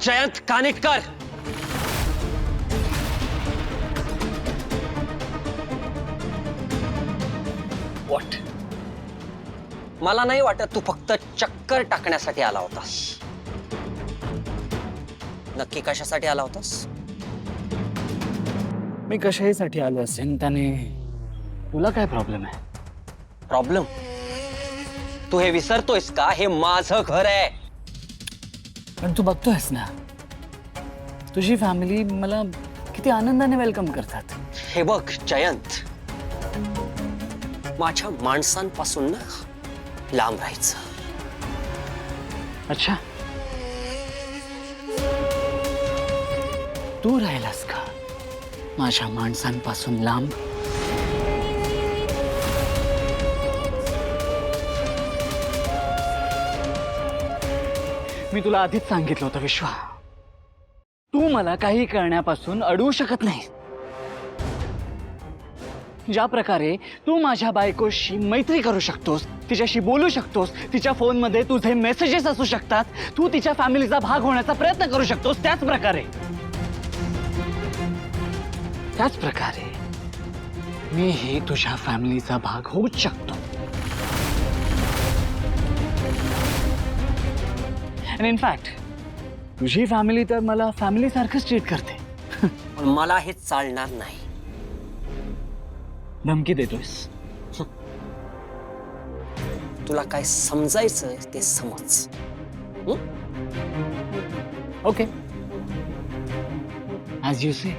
Jayant Kanitkar. What? मला नाही वाटत तू फक्त चक्कर टाकण्यासाठी आला होतास. नक्की कशासाठी आला होतास? मी कशासाठी आलो असेल त्याने तुला काय प्रॉब्लेम आहे? प्रॉब्लेम? तू हे विसरतोयस का? हे माझं घर आहे. पण तू बघतोयस ना, तुझी फॅमिली मला किती आनंदाने वेलकम करतात. हे बघ जयंत, माझ्या माणसांपासून ना लांब राहायचं. अच्छा, तू राहिलास का माझ्या माणसांपासून लांब? मी तुला आधीच सांगितलं होतं विश्वा, तू मला काही करण्यापासून अडवू शकत नाही. ज्या प्रकारे तू माझ्या बायकोशी मैत्री करू शकतोस, तिच्याशी बोलू शकतोस, तिच्या फोनमध्ये तुझे मेसेजेस असू शकतात, तू तिच्या फॅमिलीचा भाग होण्याचा प्रयत्न करू शकतोस, त्याच प्रकारे मीही तुझ्या फॅमिलीचा भाग होऊच शकतो. आणि इनफॅक्ट तुझी फॅमिली तर मला फॅमिली सारखंच ट्रीट करते. पण मला हे चालणार नाही. धमकी देतोयस? तुला काय समजायचं ते समज. ओके, ॲज यू से.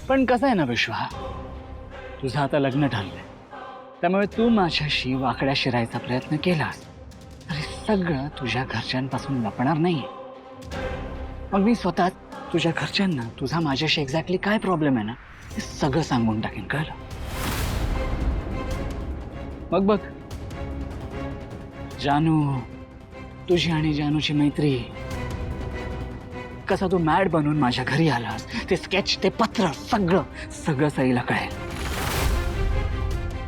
पण कसं आहे ना विश्वा, तुझं आता लग्न ठरलंय, त्यामुळे तू माझ्याशी वाकड्या शिरायचा प्रयत्न केलास तरी सगळं तुझ्या घरच्यांपासून लपणार नाहीये. मग मी स्वतः तुझ्या घरच्यांना तुझा माझ्याशी एक्झॅक्टली काय प्रॉब्लेम आहे ना हे सगळं सांगून टाकेन, कळलं? मग बघ, जानू, तुझी आणि जानूची मैत्री, कसा तू मॅड बनून माझ्या घरी आलास, ते स्केच, ते पत्र, सगळं सईला कळेल.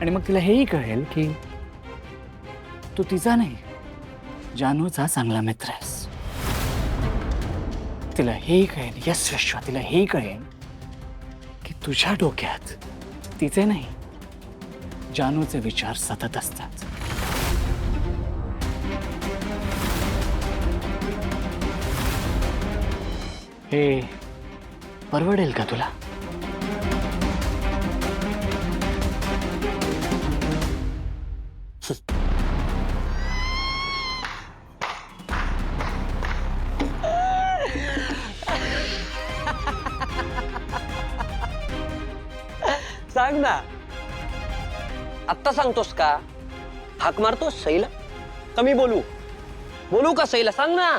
आणि मग तिला हेही कळेल की तू तिचा नाही, जानूचा चांगला मित्र आहेस. तिला हेही कळेल, यस विश्वा, तिला हेही कळेल की तुझ्या डोक्यात तिचे नाही, जानूचे विचार सतत असतात. हे परवडेल का तुला? सांग ना, आत्ता सांगतोस का? हाक मारतोस सईला? कमी बोलू का सईला? सांग ना.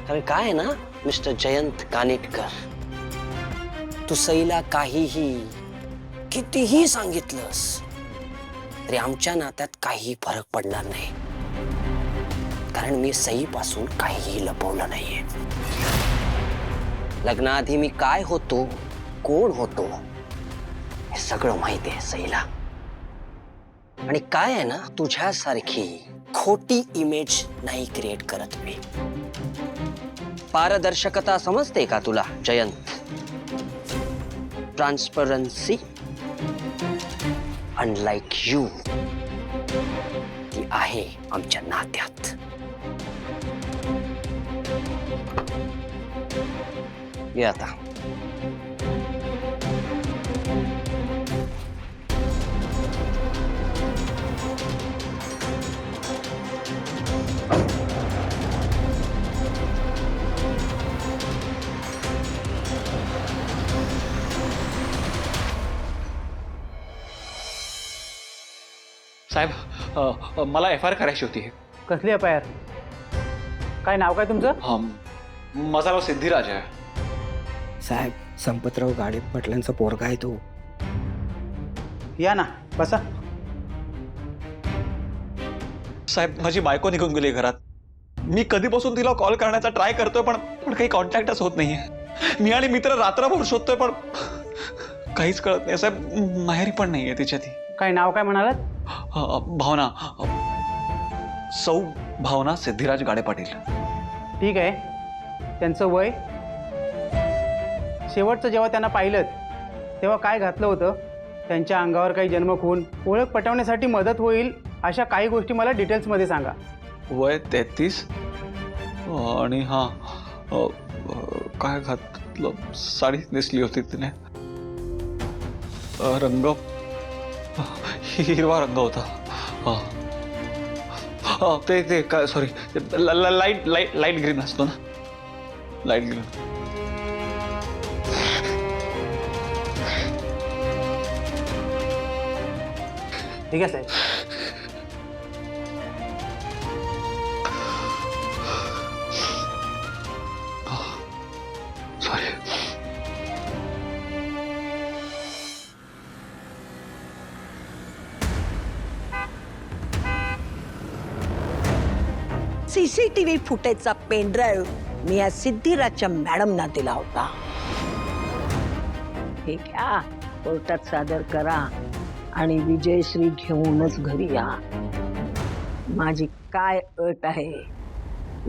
कारण काय आहे ना मिस्टर जयंत कानिटकर, तू सईला काहीही कितीही सांगितलंस तरी आमच्या नात्यात काही फरक पडणार नाही. कारण मी सईपासून काहीही लपवलं नाहीये. लग्नाआधी मी काय होतो, कोण होतो, हे सगळं माहिती आहे सईला. आणि काय आहे ना, तुझ्यासारखी खोटी इमेज नाही क्रिएट करत मी. पारदर्शकता समजते का तुला जयंत? ट्रान्सपरन्सी अनलाइक यू ती आहे आमच्या नात्यात. ये आता. साहेब, मला FIR करायची होती. कसली FIR? काय नाव काय तुमचं? माझं नाव सिद्धिराज आहे. साहेब, संपतराव गाडे पाटलांचा पोरगा आहे तो. या ना, बसा. साहेब, माझी बायको निघून गेली घरात. मी कधीपासून तिला कॉल करण्याचा ट्राय करतोय पण काही कॉन्टॅक्टच होत नाहीये. मी आणि मित्र रात्रभर शोधतोय पण काहीच कळत नाही. साहेब, माहेरी पण नाहीये तिच्या ती. काय नाव काय म्हणालात? भावना, सौ भावना सिद्धिराज गाडे पाटील. ठीक आहे, त्यांचं वय, शेवटचं जेव्हा त्यांना पाहिलं तेव्हा काय घातलं होतं, त्यांच्या अंगावर काही जन्मखून, ओळख पटवण्यासाठी मदत होईल अशा काही गोष्टी मला डिटेल्समध्ये सांगा. वय 33 आणि हां काय घातलं, साडी नेसली होती तिने, रंग हिरवा रंग होता. ते काय sorry light light light green असतो ना, लाईट ग्रीन. ठीक आहे साहेब. सॉरी. सीसीटीव्ही फुटेजचा पेनड्राईव्ह मी या सिद्धिराजच्या मॅडमना दिला होता. हे घ्या, कोर्टात सादर करा आणि विजयश्री घेऊनच घरी या. माझी काय अट आहे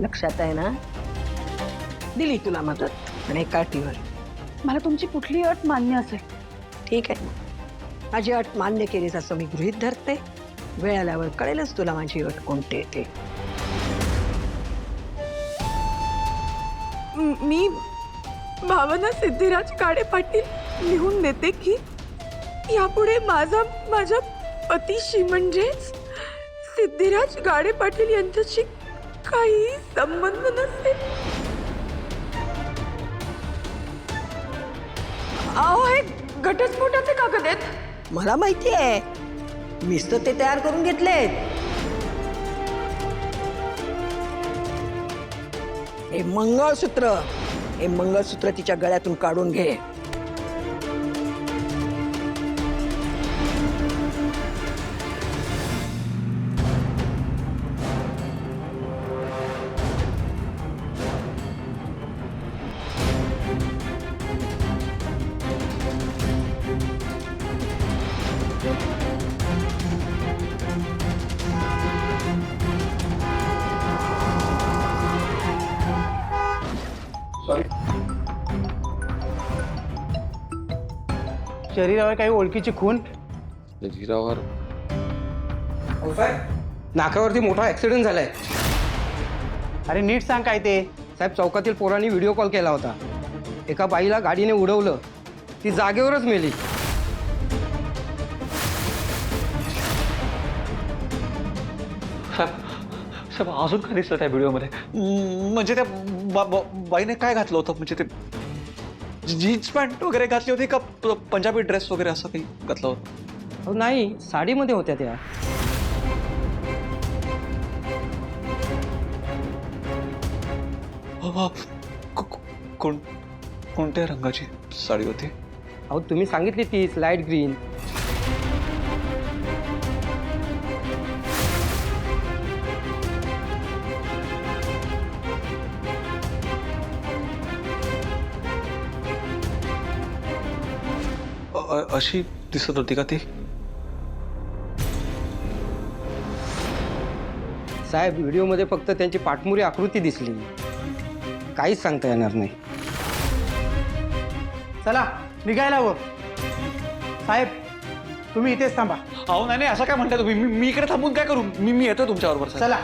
लक्षात आहे ना? दिली तुला मदत आणि एका अटीवर. मला तुमची कुठली अट मान्य असेल. ठीक आहे, माझी अट मान्य केलीस असं मी गृहीत धरते. वेळ आल्यावर कळेलच तुला माझी अट कोणती आहे ते. मी भावना सिद्धिराज गाडे पाटील लिहून देते की यापुढे माझ्या पतीशी म्हणजेच सिद्धिराज गाडे पाटील यांच्याशी काही संबंध नसेल. अहो, हे घटस्फोटाचे कागद आहेत. मला माहिती आहे, मीच तर ते तयार करून घेतलेत. हे मंगळसूत्र तिच्या गळ्यातून काढून घे. शरीरावर काही ओळखीची खून. शरीरावर नाक्यावरती मोठा ऍक्सिडेंट झालाय अरे नीट सांग काय ते. साहेब. चौकातील पोरांनी व्हिडिओ कॉल केला होता. एका बाईला गाडीने उडवलं, ती जागेवरच मेली. साहेब अजून काय दिसलं त्या व्हिडिओमध्ये? म्हणजे त्या बाईने काय घातलं होतं? म्हणजे ते जीन्स पॅन्ट वगैरे घातली होती का पंजाबी ड्रेस वगैरे असं काही घातलं होतं? अहो नाही, साडीमध्ये होत्या त्या. कोणत्या रंगाची साडी होती? अहो तुम्ही सांगितली तीच, लाईट ग्रीन. अशी दिसत होती का ती? साहेब व्हिडिओमध्ये फक्त त्यांची पाठमुरी आकृती दिसली, काहीच सांगता येणार नाही. चला निघायला हवं. साहेब तुम्ही इथेच थांबा. अहो नाही असं काय म्हणताय तुम्ही? मी इकडे थांबून काय करू? मी येतो तुमच्याबरोबर. चला.